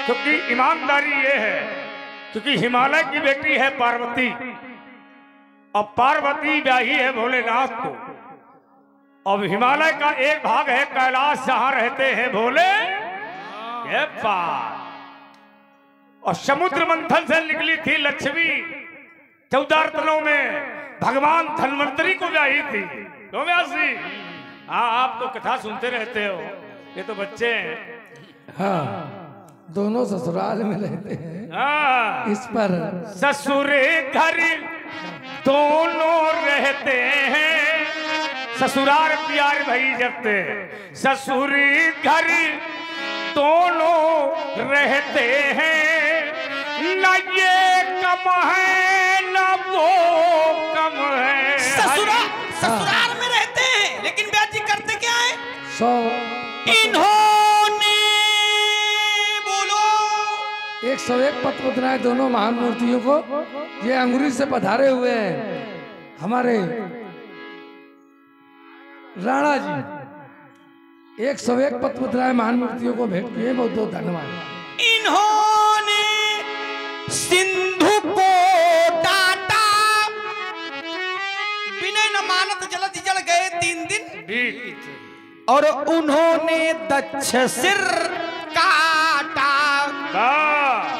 क्योंकि ईमानदारी ये है, क्योंकि हिमालय की बेटी है पार्वती और पार्वती ब्याही है भोलेनाथ को। अब हिमालय का एक भाग है कैलाश, जहां रहते हैं भोले ये पार। और समुद्र मंथन से निकली थी लक्ष्मी, 14 रत्नों में भगवान धन्वंतरी को ब्याही थी। क्यों व्यासी? हाँ, आप तो कथा सुनते रहते हो, ये तो बच्चे हैं। हाँ, दोनों ससुराल में रहते हैं। हाँ, इस पर ससुर घर दोनों रहते हैं, ससुराल प्यार भई जपते हैं। ससुर घर दोनों रहते हैं, न ये कम है न वो कम है। ससुराल में रहते हैं, लेकिन ब्याह जी करते क्या है? 100 इन्होंने बोलो 101 पत्र मुद्राएं दोनों महान मूर्तियों को ये अंगुरी से पधारे हुए हैं हमारे राणा जी। 101 पत्र मुद्राएं महान मूर्तियों को भेंट किए, बहुत बहुत धन्यवाद। इन्होंने सिंधु को डांटा, विनय न मानत जलधि जल गए 3 दिन, और उन्होंने दक्ष सिर काटा।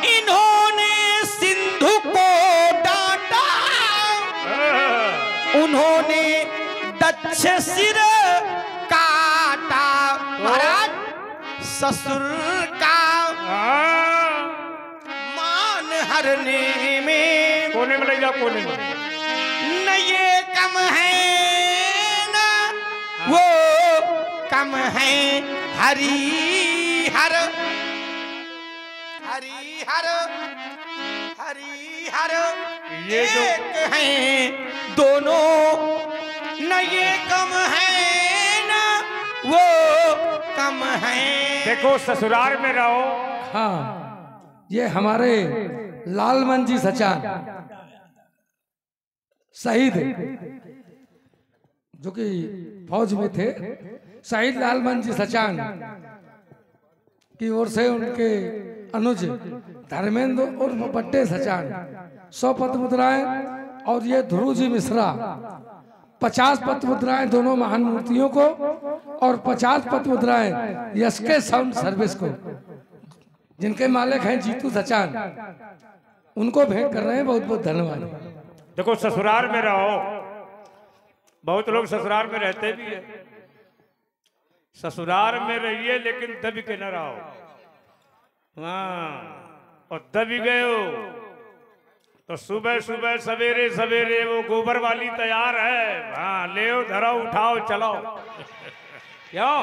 इन्होंने सिंधु को डांटा, उन्होंने दक्ष सिर काटा। महाराज ससुर का मान हरने में, कोने में ले जाओ, कोने में। न ये कम है न वो कम है। हरि हर हरि हर हरि हर ये जो एक हैं दोनों, न ये कम है न वो कम है। देखो, ससुराल में रहो। हाँ, ये हमारे लालमन जी सचान शहीद जो कि फौज में थे, शहीद लालमन जी सचान की ओर से उनके अनुज धर्मेंद्र और बट्टे सचान 100 पत्र मुद्राएं, और ये ध्रुव जी मिश्रा 50 पत्र मुद्राएं दोनों महान मूर्तियों को, और 50 पत्र मुद्राएं यशके साउंड सर्विस को, जिनके मालिक हैं जीतू सचान, उनको भेंट कर रहे हैं। बहुत बहुत धन्यवाद। देखो, ससुराल में रहो। बहुत लोग ससुराल में रहते भी है। ससुराल में रहिए, लेकिन दब के न रहो। हाँ, और दब गए हो तो सुबह सुबह सवेरे सवेरे वो गोबर वाली तैयार है। हाँ, ले धरो, उठाओ, चलो। क्यों?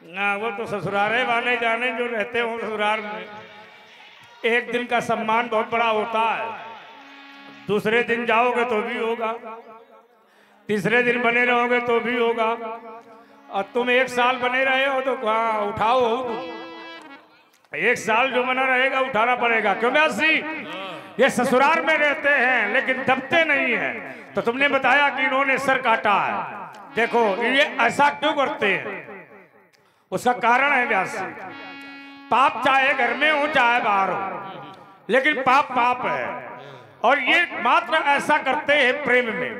ना, वो तो ससुराले वाले जाने जो रहते हो ससुराल में। एक दिन का सम्मान बहुत बड़ा होता है, दूसरे दिन जाओगे तो भी होगा, तीसरे दिन बने रहोगे तो भी होगा, और तुम 1 साल बने रहे हो तो हाँ, उठाओ हो तुम। 1 साल जो बना रहेगा उठाना पड़ेगा। क्यों व्यासी? ये ससुराल में रहते हैं लेकिन दबते नहीं है। तो तुमने बताया कि इन्होंने सर काटा है। देखो, ये ऐसा क्यों करते हैं, उसका कारण है व्यासी। पाप चाहे घर में हो चाहे बाहर हो, लेकिन पाप पाप है। और ये मात्र ऐसा करते हैं प्रेम में।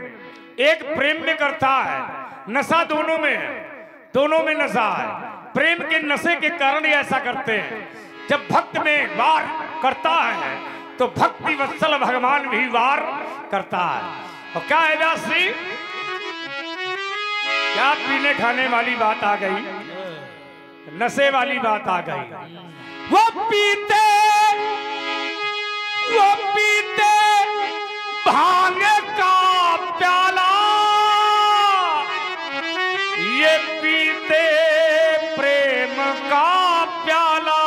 एक प्रेम में करता है, नशा दोनों में है, दोनों में नशा है। प्रेम के नशे के कारण ये ऐसा करते हैं। जब भक्त में वार करता है तो भक्ति वत्सल भगवान भी वार करता है। और क्या है व्यासी, क्या पीने खाने वाली बात आ गई, नशे वाली बात आ गई। वो पीते भांग का प्याला, ये पीते प्रेम का प्याला।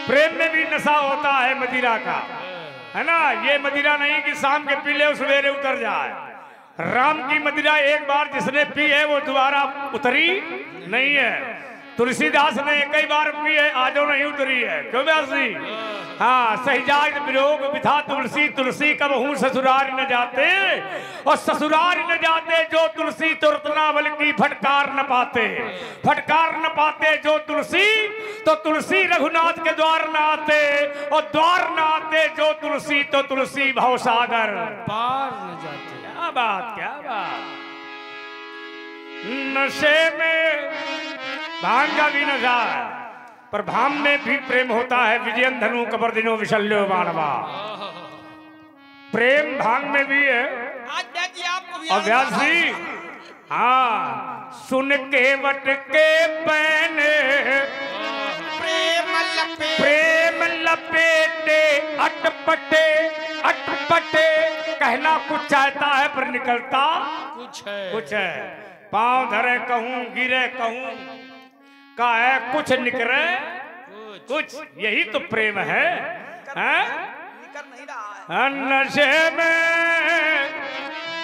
प्रेम में भी नशा होता है मदिरा का, है ना। ये मदिरा नहीं कि शाम के पी ले सवेरे उतर जाए। राम की मदिरा एक बार जिसने पी है वो दोबारा उतरी नहीं है। तुलसीदास ने कई बार पी है, आजो नहीं उतरी है। क्यों व्यासी? हाँ, सहजाज वियोग विधा तुलसी, तुलसी कब हूँ ससुराल न जाते, और ससुराल न जाते जो तुलसी तुरत ना बल्कि फटकार न पाते, फटकार न पाते जो तुलसी, तो तुलसी रघुनाथ के द्वार न आते, और द्वार न आते जो तुलसी, तो तुलसी भवसागर पार न जाते। क्या बात, क्या बात। नशे में भांग का भी नशा है, पर भाम में भी प्रेम होता है। विजयन धनु कबर दिनो विशल्यो मानवा, प्रेम भांग में भी है। आज जी आपको भी और व्यास जी, हाँ, सुन के वट के पैने प्रेम लपेटे अटपटे अटपटे, कहना कुछ चाहता है पर निकलता कुछ है। पांव धरे कहूं गिरे कहूं का है कुछ निकले कुछ, यही तो प्रेम है। निकल नहीं रहा है। नशे में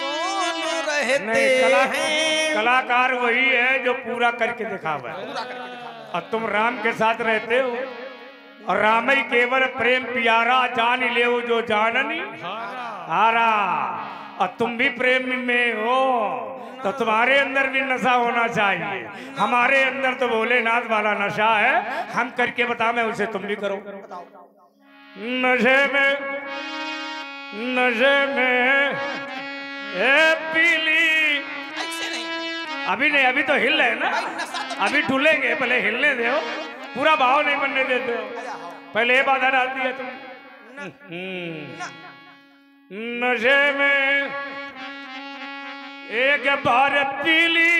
दोनों रहते नहीं, कलाकार वही है जो पूरा करके दिखावा है। और तुम राम के साथ रहते हो, और राम ही केवल प्रेम प्यारा, जान ले जो जाननी हारा। और तुम भी प्रेम में हो तो तुम्हारे अंदर भी नशा होना चाहिए। हमारे अंदर तो भोलेनाथ वाला नशा है, हम करके बता मैं उसे तुम भी करो। नशे में ए पीली, अभी नहीं, अभी तो हिल रहे ना, अभी डुलेंगे, पहले हिलने दो, पूरा भाव नहीं बनने देते हो, पहले ये बाधा डाल दिया तुम। नशे में एक बार पीली,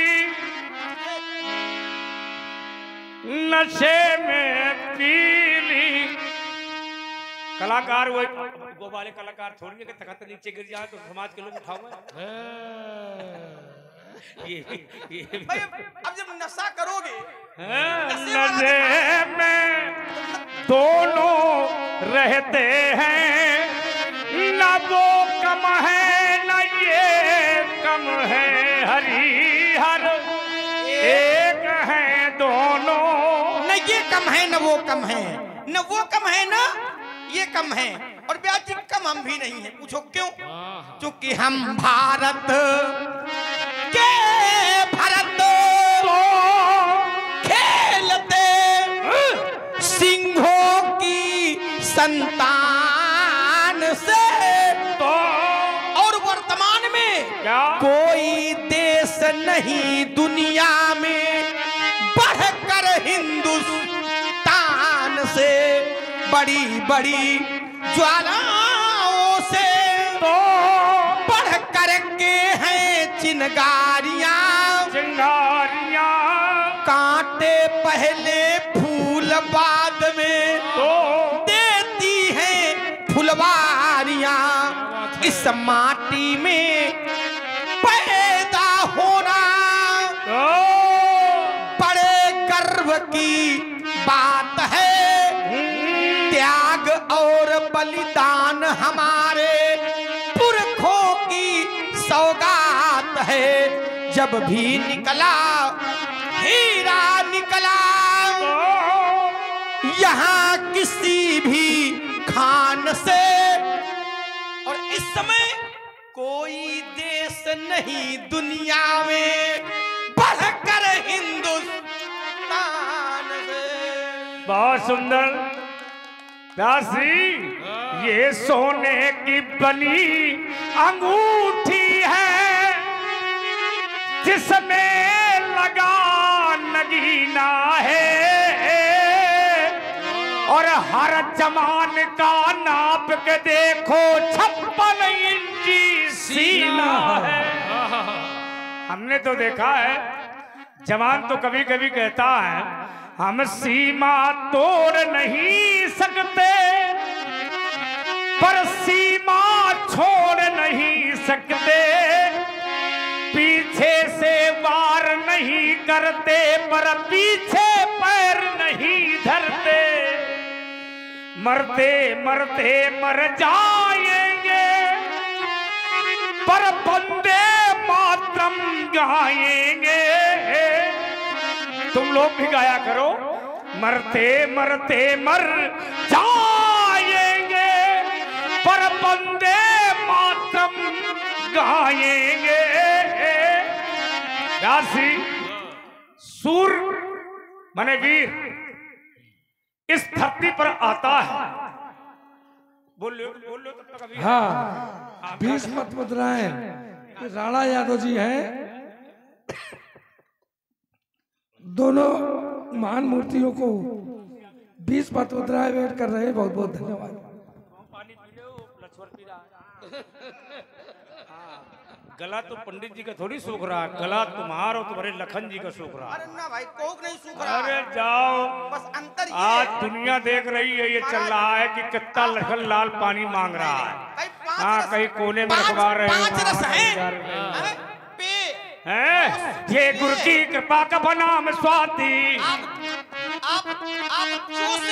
नशे में पीली। कलाकार वो वाले कलाकार छोड़िए कि तखत नीचे गिर जाए तो समाज के लोग उठाओगे। ये भाई अब जब नशा करोगे, नशे में दोनों रहते हैं, न वो कम है न ये कम है, हरी हर एक है दोनों। न ये कम है न वो कम है, न वो कम है न ये कम है, और ब्याज जी कम हम भी नहीं है। पूछो क्यों? क्योंकि हम भारत के भरत खेलते सिंहों की संतान से, तो और वर्तमान में क्या कोई देश नहीं दुनिया में बढ़कर हिंदुस्तान से, बड़ी बड़ी ज्वालाओं से तो बढ़ करके हैं चिंगारियां, चिंगारियां, कांटे पहले फूल बाद में तो देती हैं फुलवारियां। इस माटी में पैदा होना तो बड़े गर्व की बात है, त्याग और बलिदान हमारे पुरखों की सौगात है। जब भी निकला हीरा निकला यहाँ किसी भी खान से, और इस समय कोई देश नहीं दुनिया में बढ़कर हिंदुस्तान से। बहुत सुंदर दासी, ये सोने की बनी अंगूठी है, जिसमें लगा नगीना है, और हर जमान का नाप के देखो 56 इंची सीना है। हमने तो देखा है, जवान तो कभी कभी कहता है हम सीमा तोड़ नहीं सकते, पर सीमा छोड़ नहीं सकते, पीछे से वार नहीं करते, पर पीछे पैर नहीं धरते, मरते मरते मर जाएंगे, पर बंदे मातरम गाएंगे। तुम लोग भी गाया करो, मरते मरते मर जाएंगे, वंदे मातरम गाएंगे। राशि सूर माने वीर इस धरती पर आता है। बोल लो तब तक अभी। हाँ, 20 मत मुद्राएं राणा यादव जी हैं, दोनों महान मूर्तियों को 20 मत मुद्राएं वेट कर रहे हैं। बहुत बहुत धन्यवाद। पानी पी लो, लक्ष्मण पी रहा है। गला तो पंडित जी का थोड़ी सूख रहा है, गला तुम्हारा और तुम्हारे लखन जी का सूख रहा है। अरे ना भाई, कोक नहीं सूख रहा अरे है। जाओ, बस अंतर ये आज है। दुनिया देख रही है, ये चल रहा है कि कितना लखन लाल पानी मांग रहा है। भाई हाँ, कहीं कोने में रखवा रहे हो, 5 रस वहाँ हैं। जा रहे हैं। हैं? पे हैं? ये गुरु की कृपा का बना में स्वाति। आप चूस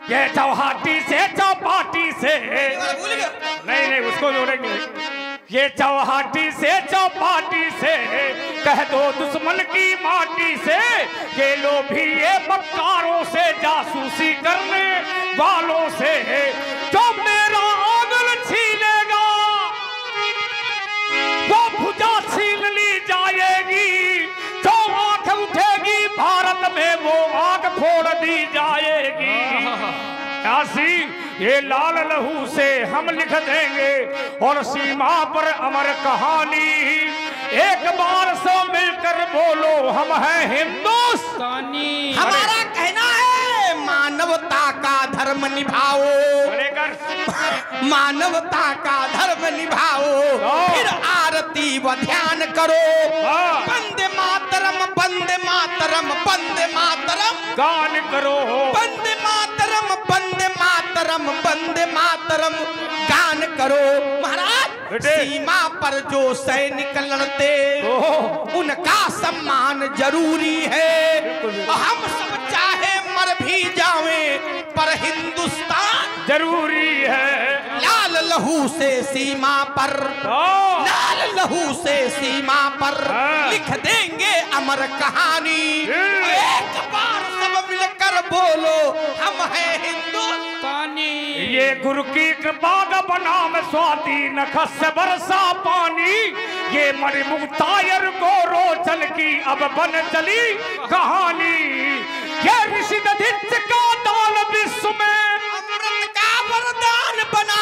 ये चौहाटी से चौपाटी से भूल गए। नहीं उसको जोड़ेंगे। ये चौहाटी से चौपाटी से कह दो दुश्मन की माटी से, ये लो भी ये मक्कारों से जासूसी करने वालों से, जो मेरा आंगन छीनेगा वो भुजा छीन ली जाएगी, जो आंख उठेगी भारत में वो आंख फोड़ दी जाएगी। काशी ये लाल लहू से हम लिख देंगे और सीमा पर अमर कहानी। एक बार से मिलकर बोलो हम हैं हिंदुस्तानी। हमारा कहना है मानवता का धर्म निभाओ, मानवता का धर्म निभाओ, फिर आरती व ध्यान करो। वंदे मातरम वंदे मातरम वंदे मातरम गान करो। वंदे मातरम वंदे मातरम वंदे मातरम गान करो। महाराज, सीमा पर जो सैनिक लड़ते उनका सम्मान जरूरी है। हम सब चाहे मर भी जावें पर हिंदुस्तान जरूरी है। लाल लहू से सीमा पर, लाल लहू से सीमा पर लिख देंगे अमर कहानी। एक बार सब मिलकर बोलो हम हैं हिंदुस्तानी। ये गुरु की कृपा का बना में स्वाति नखस से बरसा पानी। ये मणि मुक्तायर को रोचन की अब बन चली कहानी। ये ऋषि दधिच का दान विश्व में अमृत का वरदान बना।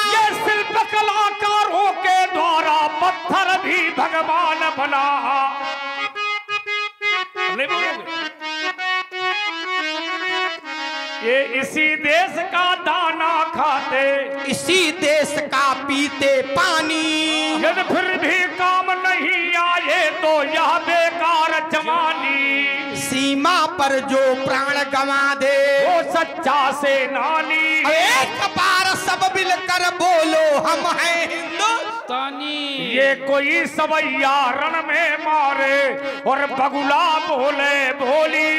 ये शिल्प कलाकारों के द्वारा पत्थर भी भगवान बना। नहीं बोलोगे? ये इसी देश का दाना खाते, इसी देश का पीते पानी। यदि फिर भी काम नहीं आए तो यह बेकार जवानी। सीमा पर जो प्राण गंवा दे वो सच्चा सेनानी। एक बार सब मिलकर बोलो हम हैं हिंदुस्तानी। ये कोई सवैया रण में मारे और बगुला बोले बोली।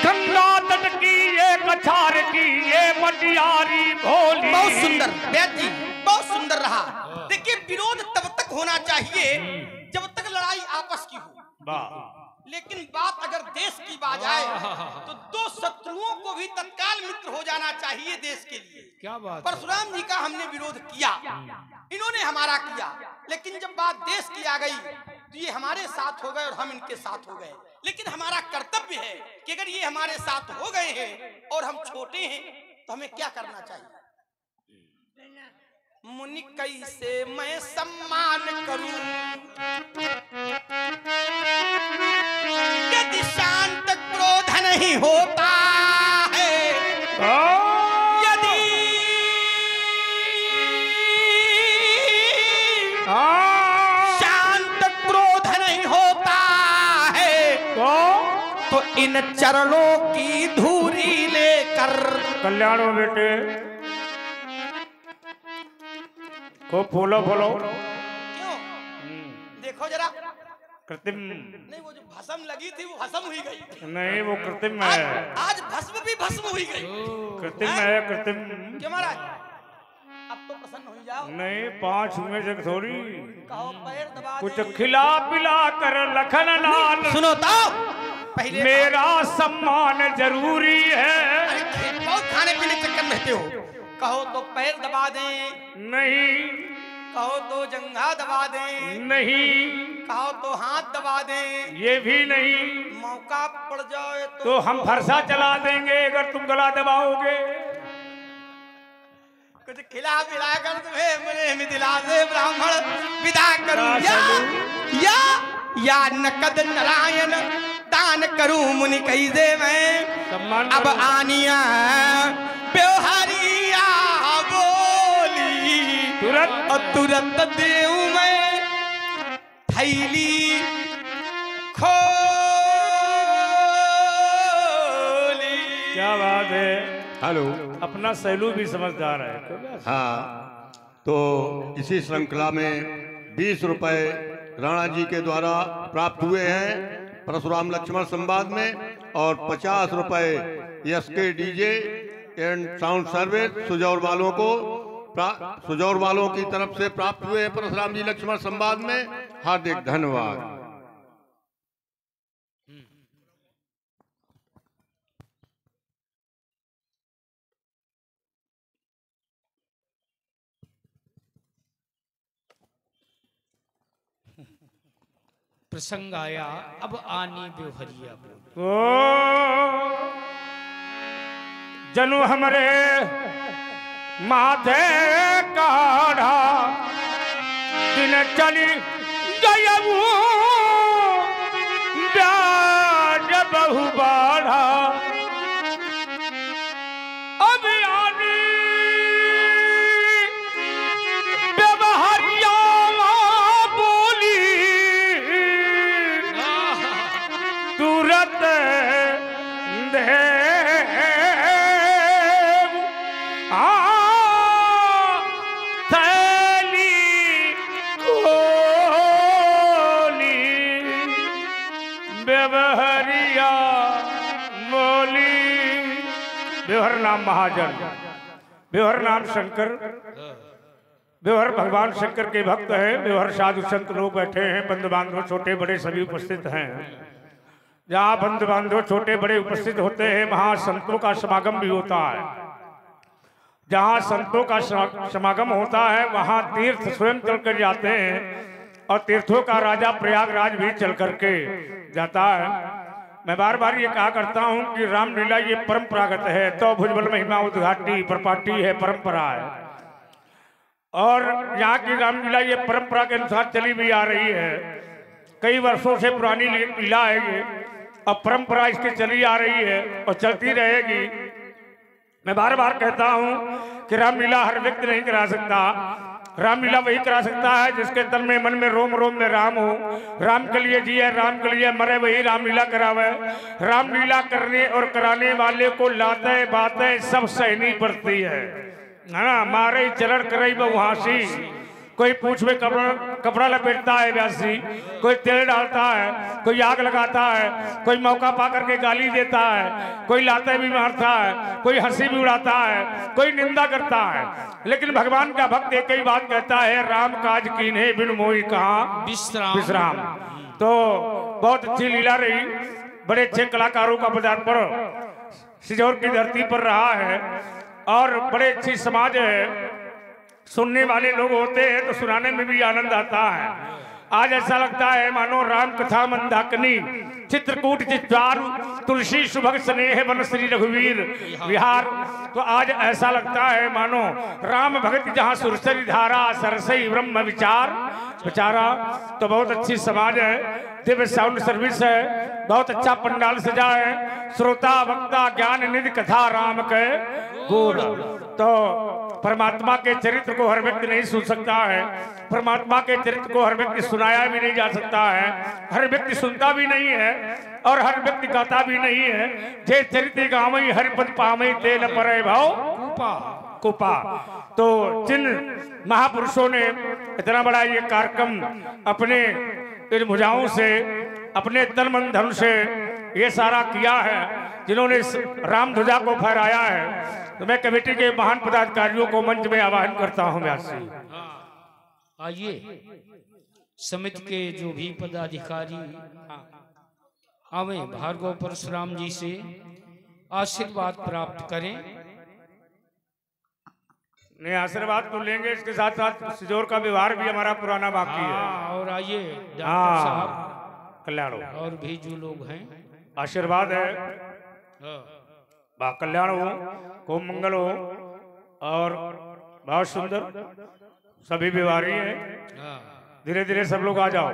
गंगा तट की ये कछार की ये मटियारी भोली। बहुत सुंदर बैद जी, बहुत सुंदर रहा। देखिए, विरोध तब तक होना चाहिए जब तक लड़ाई आपस की हो। लेकिन बात अगर देश की बात आए तो दो शत्रुओं को भी तत्काल मित्र हो जाना चाहिए देश के लिए। क्या बात। परशुराम जी का हमने विरोध किया, इन्होंने हमारा किया, लेकिन जब बात देश की आ गई तो ये हमारे साथ हो गए और हम इनके साथ हो गए। लेकिन हमारा कर्तव्य है कि अगर ये हमारे साथ हो गए हैं और हम छोटे हैं तो हमें क्या करना चाहिए। मुनि कैसे मैं सम्मान करूं, यदि शांत क्रोध नहीं होता है। यदि शांत क्रोध नहीं होता है तो इन चरणों की धूरी लेकर। कल्याणो बेटे को फूलो फूलो। क्यों? देखो जरा, कृत्रिम नहीं वो जो भस्म लगी थी वो भस्म हुई गई। नहीं, वो कृत्रिम आज, है। आज भस्म भी भस्म हुई गई। कृत्रिम है, कृत्रिम। क्यों महाराज, अब तो प्रसन्न हो जाओ। नहीं, 5 में जग थोड़ी। कहो पैर दबा कुछ दे। खिला पिला कर लखन लाल सुनो तो पहले मेरा सम्मान जरूरी है। अरे बहुत खाने पीने के चक्कर में रहते हो। कहो तो पैर दबा दें, नहीं। कहो तो जंघा दबा दें, नहीं। कहो तो हाथ दबा दें, ये भी नहीं। मौका पड़ जाए तो हम फरसा चला देंगे अगर तुम गला दबाओगे। कुछ खिला पिला कर तुम्हें मुझे मिथिला से ब्राह्मण विदा करूं, या नकद नारायण दान करूं मुनि कैसे मैं। अब आनिया व्यवहारिया बोली तुरंत देऊ मैं थैली खोली। क्या बात है। हेलो। अपना सैलू भी समझदार है। हाँ, तो इसी श्रृंखला में 20 रुपए राणा जी के द्वारा प्राप्त हुए हैं परशुराम लक्ष्मण संवाद में, और 50 रुपए यस के डीजे एंड साउंड सर्विस सुजौर वालों की तरफ से प्राप्त हुए हैं परशुराम जी लक्ष्मण संवाद में। हार्दिक धन्यवाद। प्रसंग आया अब आनी बेवहरिया बोल। ओ जनु हमरे माथे काढ़ा दिन चली गयऊ ब्याज बहु बाढ़ा। अब आनी व्यवहारिया बोली तुरंत दे व्यवहारिया मोली। व्यवहार नाम महाजन, व्यवहार नाम शंकर, व्यवहार भगवान शंकर के भक्त है। व्यवहार साधु संत लोग बैठे हैं, बंधु बांधव छोटे बड़े सभी उपस्थित हैं। जहाँ बंधु बांधव छोटे बड़े उपस्थित होते हैं वहाँ संतों का समागम भी होता है। जहाँ संतों का समागम होता है वहाँ तीर्थ स्वयं चल कर जाते हैं, और तीर्थों का राजा प्रयागराज भी चल करके जाता है। मैं बार बार ये कहा करता हूँ कि रामलीला ये परंपरागत है। तो भुजबल महिमा उद्घाटी परपाटी है, परंपरा है। और यहाँ की रामलीला ये परंपरा के अनुसार चली भी आ रही है। कई वर्षों से पुरानी लीला है ये, अब परंपरा इसकी चली आ रही है और चलती रहेगी। मैं बार बार कहता हूँ कि रामलीला हर व्यक्ति नहीं करा सकता। रामलीला वही करा सकता है जिसके तन में मन में रोम रोम में राम हो। राम के लिए जिए, राम के लिए मरे, वही रामलीला करावे। रामलीला करने और कराने वाले को लाते बातें सब सहनी पड़ती है ना। मारे चरण करई बहुहासी, कोई पूछ में कपड़ा लपेटता है व्यासी, कोई तेल डालता है, कोई आग लगाता है, कोई मौका पा करके गाली देता है, कोई लाते भी मारता है, कोई हंसी भी उड़ाता है, कोई निंदा करता है। लेकिन भगवान का भक्त एक ही बात कहता है, राम काज कीन्हे बिन मोहि कहाँ विश्राम। तो बहुत अच्छी लीला रही, बड़े अच्छे कलाकारों का पदार्पण सिजौर की धरती पर रहा है, और बड़े अच्छी समाज है। सुनने वाले लोग होते हैं तो सुनाने में भी आनंद आता है। आज ऐसा लगता है मानो राम कथा मंदाकिनी चित्रकूट चित्तार तुलसी सुभग स्नेह वन श्री रघुवीर विहार। तो आज ऐसा लगता है मानो राम भगत जहाँ सुरसरी धारा सरसई ब्रह्म विचारा। तो बहुत अच्छी समाज है, दिव्य साउंड सर्विस है, बहुत अच्छा पंडाल सजा है। श्रोता वक्ता ज्ञान निधि कथा राम के गुण। तो परमात्मा के चरित्र को हर व्यक्ति नहीं सुन सकता है, परमात्मा के चरित्र को हर व्यक्ति सुनाया भी नहीं जा सकता है, हर व्यक्ति सुनता भी नहीं है और हर व्यक्ति गाता भी नहीं है। जे चरित्र गावई हरिपद पावई तेल परे भाव कुपा। तो जिन महापुरुषों ने इतना बड़ा ये कार्यक्रम अपने इन भुजाओं से, अपने तन मन धन से ये सारा किया है, जिन्होंने राम ध्वजा को फहराया है, तो मैं कमेटी के महान पदाधिकारियों को मंच में आह्वान करता हूं। व्यासी आइए, समिति के जो भी पदाधिकारी आवे भार्गव परशुराम जी से आशीर्वाद प्राप्त करें। नहीं आशीर्वाद तो लेंगे, इसके साथ साथ सिजोर का व्यवहार भी हमारा पुराना बाकी है। हाँ, और आइए डॉक्टर हाँ साहब कल्याण हो, और भी जो लोग हैं। आशीर्वाद है, हाँ, बा कल्याण हो, खूब मंगल हो और बहुत सुंदर सभी व्यवहारी हैं। हाँ, धीरे धीरे सब लोग आ जाओ।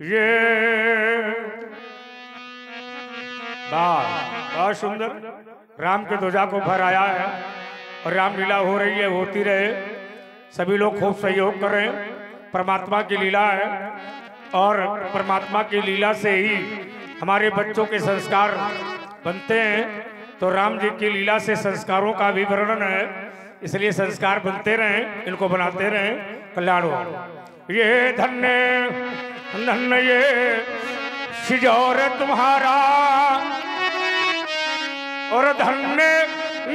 ये बहुत सुंदर राम के ध्वजा को फहराया है और रामलीला हो रही है, होती रहे। सभी लोग खूब सहयोग कर रहे हैं। परमात्मा की लीला है और परमात्मा की लीला से ही हमारे बच्चों के संस्कार बनते हैं। तो राम जी की लीला से संस्कारों का भी वर्णन है, इसलिए संस्कार बनते रहें, इनको बनाते रहें। कल्याण हो। ये धन्य धन्य ये सिजौर तुम्हारा और धन्य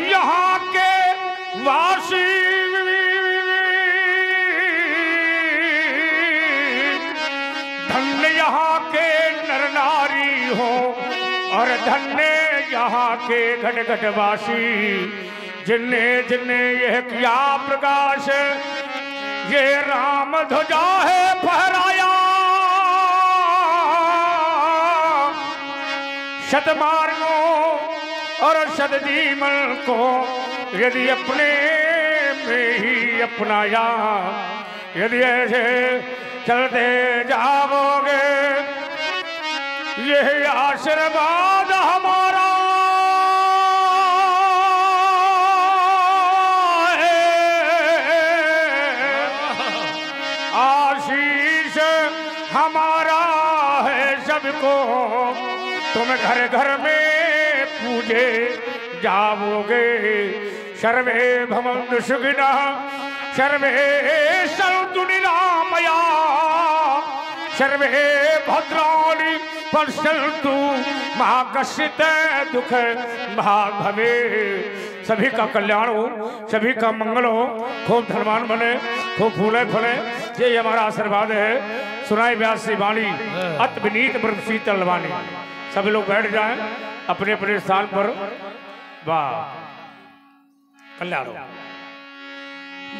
यहाँ के वासी, धन्य यहाँ के नर नारी हो और धन्य यहाँ के घट घटवासी, जिनने जिनने यह किया प्रकाश, ये राम ध्वजा है फहराया। शतमार्गों और सदजीवन को यदि अपने में ही अपनाया, यदि ऐसे चलते जाओगे, यही आशीर्वाद हमारा आशीष हमारा है सबको। तुम घर घर में पूजे जाओगे। सर्वे भवन्तु सुखिनः सर्वे सन्तु निरामया सर्वे भद्राणि पश्यन्तु मा कश्चित् दुःख भाग्भवे। सभी का कल्याण हो, सभी का मंगल हो, खूब धनवान बने, खूब फूले फले, ये हमारा आशीर्वाद है। सुनाई व्यास से वाणी अत विनीत ब्रह्म शीतल वाणी। सभी लोग बैठ जाएं अपने अपने स्थान पर। वाह कल्याण हो।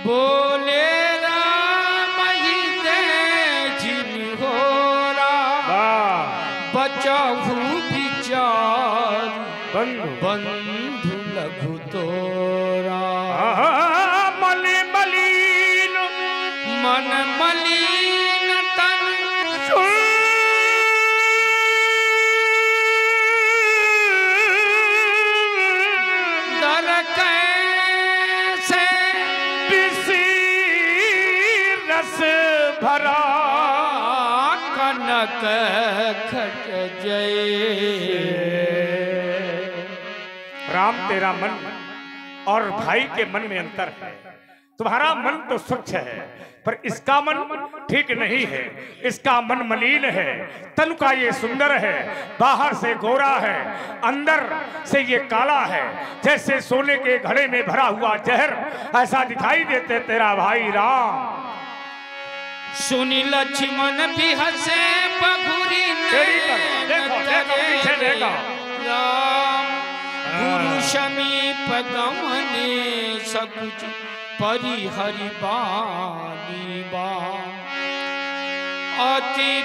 बोले राम ही दे जिन होरा, बचाहु विचार बंधु बंधु लघु तोरा। मलि मलिन मन मलिन तन दर कैसे किसी रस भरा कनक खट जय। राम तेरा मन और भाई के मन में अंतर है। तुम्हारा मन तो स्वच्छ है पर इसका मन ठीक नहीं है। इसका मन मलिन है, तन का ये सुंदर है, बाहर से गोरा है, अंदर से ये काला है। जैसे सोने के घड़े में भरा हुआ जहर ऐसा दिखाई देते तेरा भाई राम। सुनी लक्ष्मण भी हंसे बबुरी देखो देखो पीछे देखो। राम गुरु समीप गमने सकुच परिहरि बानी बा अति